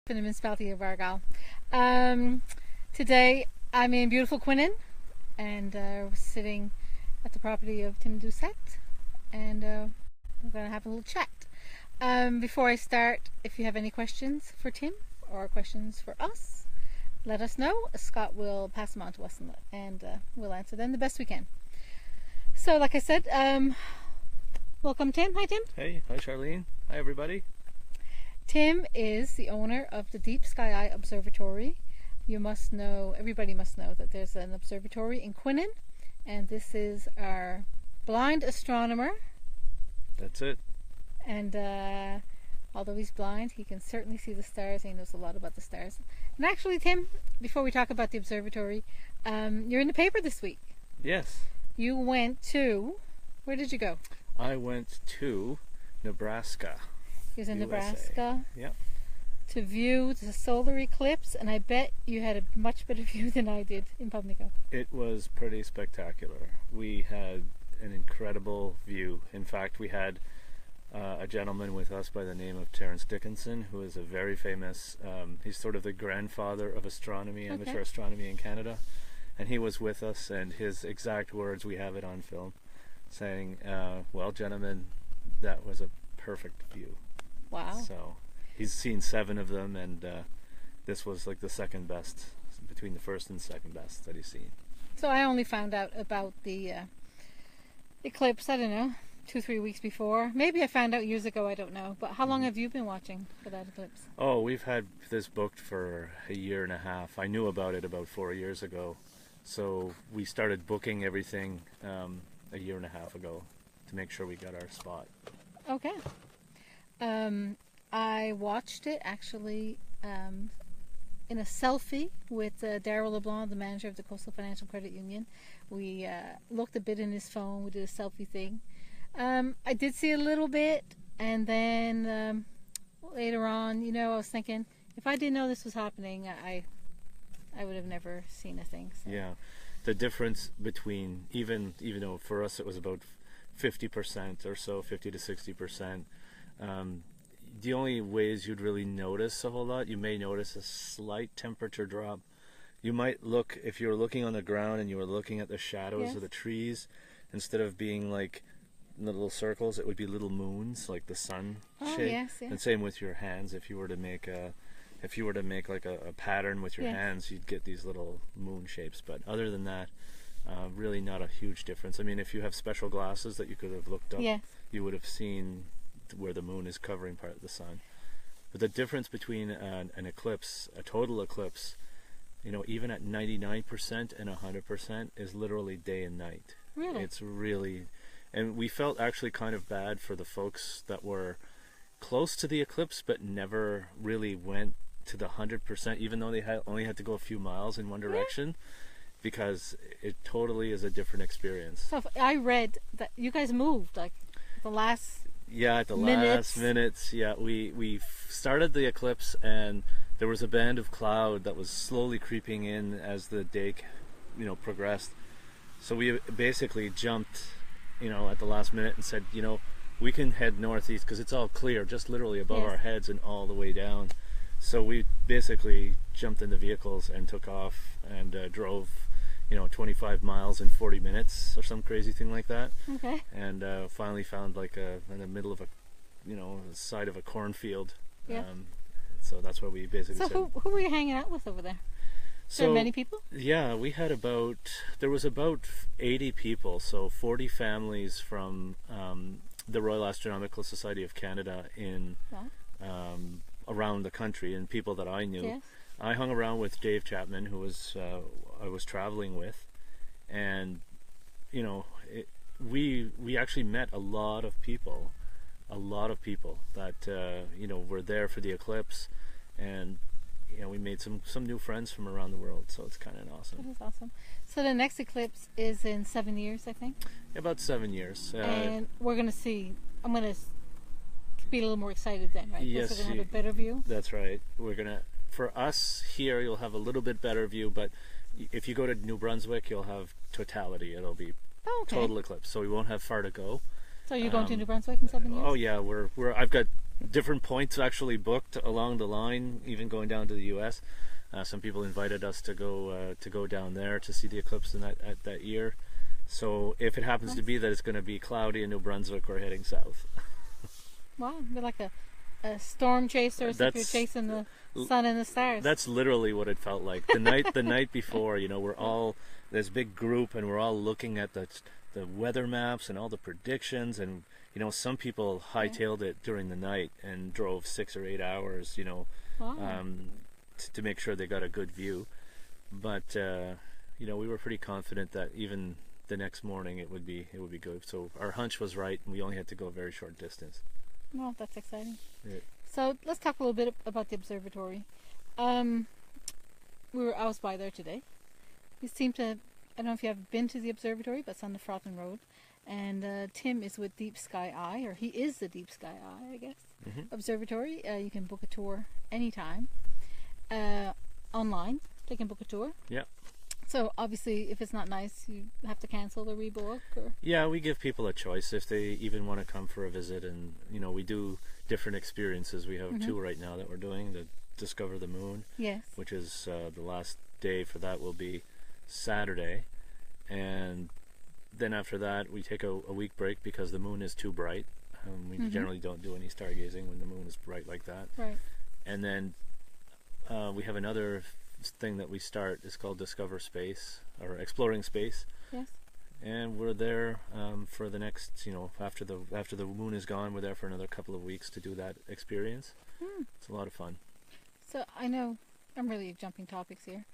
The municipality of Argyll. Today I'm in beautiful Quinnen, and we're sitting at the property of Tim Doucette, and we're going to have a little chat. Before I start, if you have any questions for Tim or questions for us, let us know. Scott will pass them on to us, and we'll answer them the best we can. So, like I said, welcome, Tim. Hi, Tim. Hey, hi, Charlene. Hi, everybody. Tim is the owner of the Deep Sky Eye Observatory. You must know, everybody must know, that there's an observatory in Quinnen, and this is our blind astronomer. That's it. And although he's blind, he can certainly see the stars, and he knows a lot about the stars. And actually, Tim, before we talk about the observatory, you're in the paper this week. Yes. You went to, where did you go? I went to Nebraska. He was in USA. Nebraska. Yep. To view the solar eclipse, and I bet you had a much better view than I did in Pubnico. It was pretty spectacular. We had an incredible view. In fact, we had a gentleman with us by the name of Terence Dickinson, who is a very famous, he's sort of the grandfather of astronomy, amateur astronomy in Canada. And he was with us, and his exact words, we have it on film, saying, well, gentlemen, that was a perfect view. Wow. So he's seen 7 of them, and this was like the second best, between the first and second best that he's seen. So I only found out about the eclipse, I don't know, 2-3 weeks before. Maybe I found out years ago, I don't know. But how long have you been watching for that eclipse? Oh, we've had this booked for a year and a half. I knew about it about 4 years ago. So we started booking everything a year and a half ago to make sure we got our spot. Okay. I watched it actually in a selfie with Daryl LeBlanc, the manager of the Coastal Financial Credit Union. We looked a bit in his phone. We did a selfie thing. I did see a little bit, and then later on, you know, I was thinking, if I didn't know this was happening, I would have never seen a thing. So. Yeah, the difference between, even though for us it was about 50% or so, 50 to 60%, the only ways you'd really notice a whole lot, you may notice a slight temperature drop. You might look, if you were looking on the ground and you were looking at the shadows of the trees, instead of being like little circles, it would be little moons, like the sun shape. Yes, yeah. And same with your hands. If you were to make like a pattern with your hands, you'd get these little moon shapes. But other than that, really not a huge difference. I mean, if you have special glasses that you could have looked up, you would have seen where the moon is covering part of the sun. But the difference between an eclipse, a total eclipse, you know, even at 99% and 100% is literally day and night. Really? It's really, and we felt actually kind of bad for the folks that were close to the eclipse but never really went to the 100%, even though they only had to go a few miles in one direction, because it totally is a different experience. So I read that you guys moved like the last at the last minutes. Yeah, we started the eclipse, and there was a band of cloud that was slowly creeping in as the day, you know, progressed. So we basically jumped, you know, at the last minute and said, you know, we can head northeast because it's all clear, just literally above our heads and all the way down. So we basically jumped in the vehicles and took off and drove, you know, 25 miles in 40 minutes or some crazy thing like that. Okay. And finally found like in the middle of a, you know, the side of a cornfield. Yeah. So that's where we basically. So who were you hanging out with over there? So many people? Yeah, we had there was about 80 people, so 40 families from the Royal Astronomical Society of Canada in around the country, and people that I knew. Yes. I hung around with Dave Chapman, who was I was traveling with, and you know, we actually met a lot of people that you know, were there for the eclipse, and you know, we made some new friends from around the world, so it's kind of awesome. That is awesome. So the next eclipse is in 7 years, I think? About 7 years. And we're going to see, I'm going to be a little more excited then, right? Yes. We're going to have a better view? That's right. We're going to, for us here, you'll have a little bit better view, but if you go to New Brunswick, you'll have totality. It'll be total eclipse, so we won't have far to go. So you're going to New Brunswick in 7 years? Oh yeah, I've got different points actually booked along the line, even going down to the U.S. Some people invited us to go down there to see the eclipse in that year. So if it happens to be that it's going to be cloudy in New Brunswick, we're heading south. Wow, be like a storm chaser, so if you're chasing the sun and the stars. That's literally what it felt like. The night before, we're all this big group, and we're all looking at the weather maps and all the predictions, and some people hightailed it during the night and drove 6 or 8 hours, to make sure they got a good view. But we were pretty confident that even the next morning it would be good. So our hunch was right, and we only had to go a very short distance. Well, that's exciting. Yeah. So let's talk a little bit about the observatory. I was by there today. You seem to, I don't know if you have been to the observatory, but it's on the Froughton Road. And Tim is with Deep Sky Eye, or he is the Deep Sky Eye, I guess, observatory. You can book a tour anytime. Online, they can book a tour. Yeah. So obviously, if it's not nice, you have to cancel or rebook. Yeah, we give people a choice if they even want to come for a visit, and we do different experiences. We have 2 right now that we're doing to discover the moon. Yes. Which is the last day for that will be Saturday, and then after that we take a week break because the moon is too bright. We generally don't do any stargazing when the moon is bright like that. Right. And then we have another thing that we start is called Discover Space, or Exploring Space. Yes. And we're there for the next, after the moon is gone, we're there for another couple of weeks to do that experience. It's a lot of fun. So I know I'm really jumping topics here.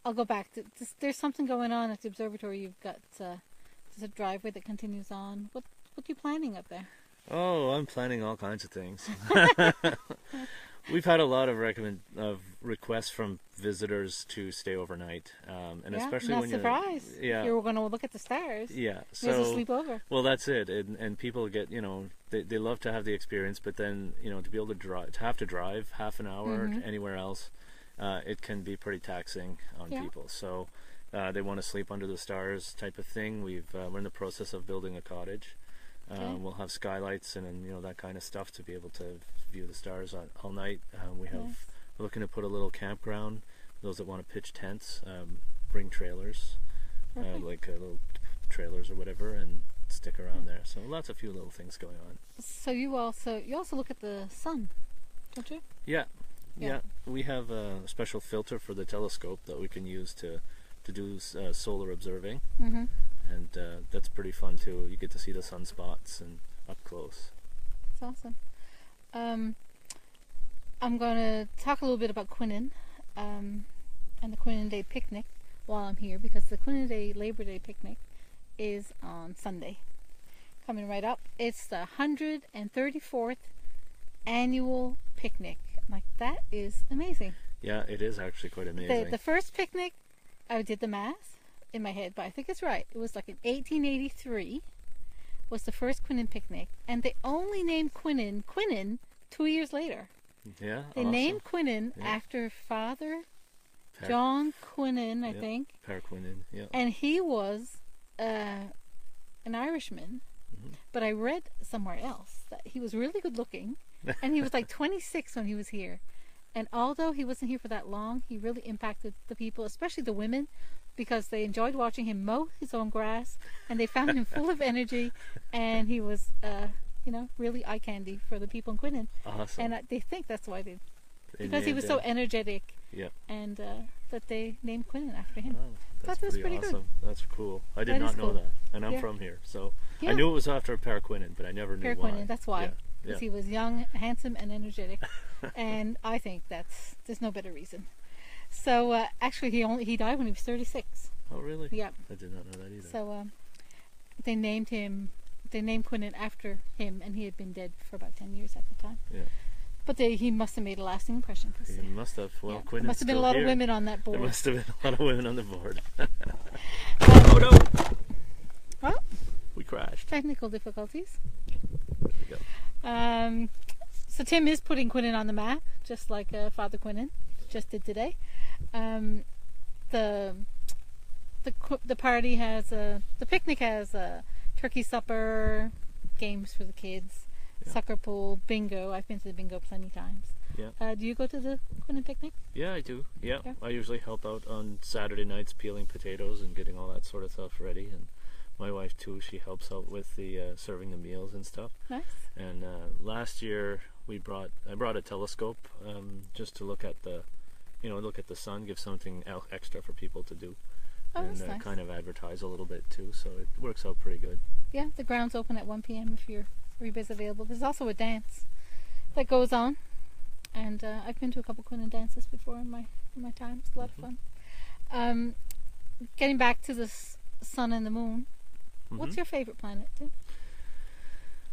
I'll go back to there's something going on at the observatory. You've got there's a driveway that continues on. What are you planning up there? Oh, I'm planning all kinds of things. We've had a lot of requests from visitors to stay overnight, and especially when you're going to look at the stars. Yeah, so there's a sleepover. Well, that's it, and people get they love to have the experience, but then to be able to have to drive half an hour anywhere else, it can be pretty taxing on people. So they want to sleep under the stars type of thing. We're in the process of building a cottage. We'll have skylights and that kind of stuff to be able to view the stars all night. We're looking to put a little campground. Those that want to pitch tents, bring trailers, like little trailers or whatever, and stick around there. So a few little things going on. So you also look at the sun, don't you? Yeah. We have a special filter for the telescope that we can use to do solar observing. And that's pretty fun too. You get to see the sunspots and up close. That's awesome. I'm going to talk a little bit about Quinnan and the Quinnan Day picnic while I'm here, because the Quinnan Day Labor Day picnic is on Sunday. Coming right up. It's the 134th annual picnic. Like, that is amazing. Yeah, it is actually quite amazing. The first picnic, I did the math in my head, but I think it's right. It was like in 1883 was the first Quinnan picnic, and they only named Quinnan 2 years later. Yeah, they named Quinnan after Father John Quinnan, I think. Per Quinnan, yeah. And he was an Irishman, but I read somewhere else that he was really good looking, and he was like 26 when he was here. And although he wasn't here for that long, he really impacted the people, especially the women, because they enjoyed watching him mow his own grass, and they found him full of energy, and he was, really eye candy for the people in Quinnan. Awesome. And they think that's why because he was so energetic. Yeah. And that they named Quinnan after him. Oh, that's pretty awesome. Good. That's cool. I did not know that, and I'm from here, so I knew it was after Per Quinnan, but I never knew why. Quinnan, that's why. Because he was young, handsome, and energetic, and I think there's no better reason. So actually, he died when he was 36. Oh, really? Yeah. I did not know that either. So they named Quinnan after him, and he had been dead for about 10 years at the time. Yeah. But he must have made a lasting impression. He must have. Well, Quinnan must have been a lot of women on that board. There must have been a lot of women on the board. Oh no! Well, we crashed. Technical difficulties. There we go. So Tim is putting Quinnan on the map, just like Father Quinnan just did today. The party has the picnic has a turkey supper, games for the kids, Yeah. Sucker pool, bingo. I've been to the bingo plenty times. Yeah. Do you go to the Quinnen picnic? Yeah, I do. Yeah. Yeah. I usually help out on Saturday nights peeling potatoes and getting all that sort of stuff ready. And my wife too, she helps out with the serving the meals and stuff. Nice. And last year I brought a telescope just to look at the sun, give something extra for people to do, Oh, and that's nice. kind of advertise a little bit too. So it works out pretty good. Yeah, the ground's open at 1 p.m. if your rebate available. There's also a dance that goes on, and I've been to a couple Quinnen dances before in my time. It's a lot of fun. Getting back to the sun and the moon, what's your favorite planet, Tim?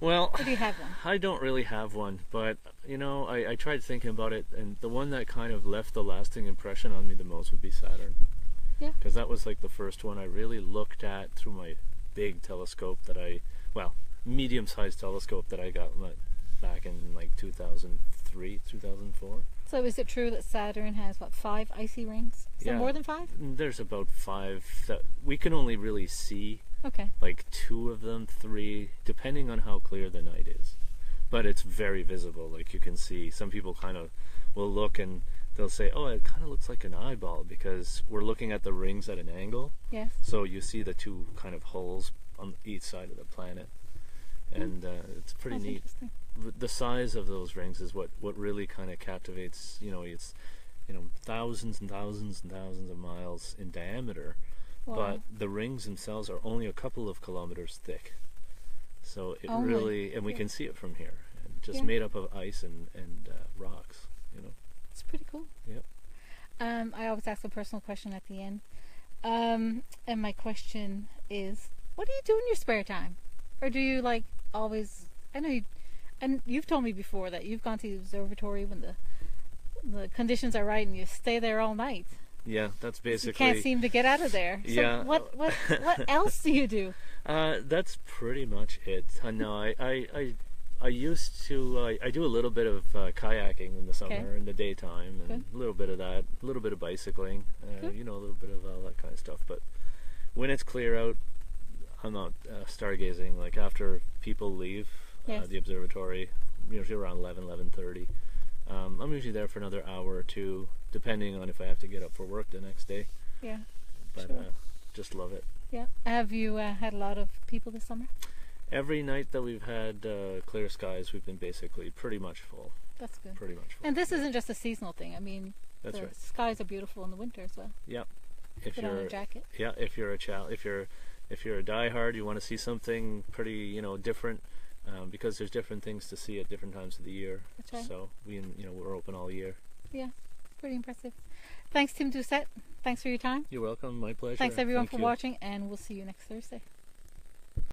Well, Or do you have one? I don't really have one, but I tried thinking about it, and the one that kind of left the lasting impression on me the most would be Saturn. Yeah. Because that was like the first one I really looked at through my big telescope medium-sized telescope that I got back in like 2003, 2004. So is it true that Saturn has, 5 icy rings? Is there more than 5? There's about 5 that we can only really see. Okay. Like 2 of them, 3, depending on how clear the night is. But it's very visible. Like you can see, some people kind of will look and they'll say, oh, it kind of looks like an eyeball because we're looking at the rings at an angle. Yes. So you see the 2 kind of holes on each side of the planet. And it's pretty That's neat. interesting. The size of those rings is what really kind of captivates. It's thousands and thousands and thousands of miles in diameter. Wow. But the rings themselves are only a couple of kilometers thick. So it Only. really, and we Yeah. can see it from here. And just Yeah. made up of ice and rocks, It's pretty cool. Yep. I always ask a personal question at the end. And my question is, what do you do in your spare time? Or do you always, I know and you've told me before that you've gone to the observatory when the conditions are right and you stay there all night. Yeah, that's You basically... can't seem to get out of there. So Yeah. what else do you do? That's pretty much it. No, I used to, I do a little bit of kayaking in the summer, Okay. in the daytime, and Good. a little bit of that, a little bit of bicycling, Good. a little bit of all that kind of stuff. But when it's clear out, I'm out stargazing, like after people leave Yes. the observatory, usually around 11:30. I'm usually there for another hour or 2, depending on if I have to get up for work the next day. Yeah. But Sure. just love it. Yeah. Have you had a lot of people this summer? Every night that we've had clear skies, we've been basically pretty much full. That's good. Pretty much full. And this isn't just a seasonal thing. I mean, That's the right. skies are beautiful in the winter as well. Yep. If Put on a you're jacket. if you're a diehard, you want to see something pretty different, because there's different things to see at different times of the year. That's right. So we're open all year. Yeah, pretty impressive. Thanks, Tim Doucette. Thanks for your time. You're welcome. My pleasure. Thanks everyone Thank for you. watching, and we'll see you next Thursday.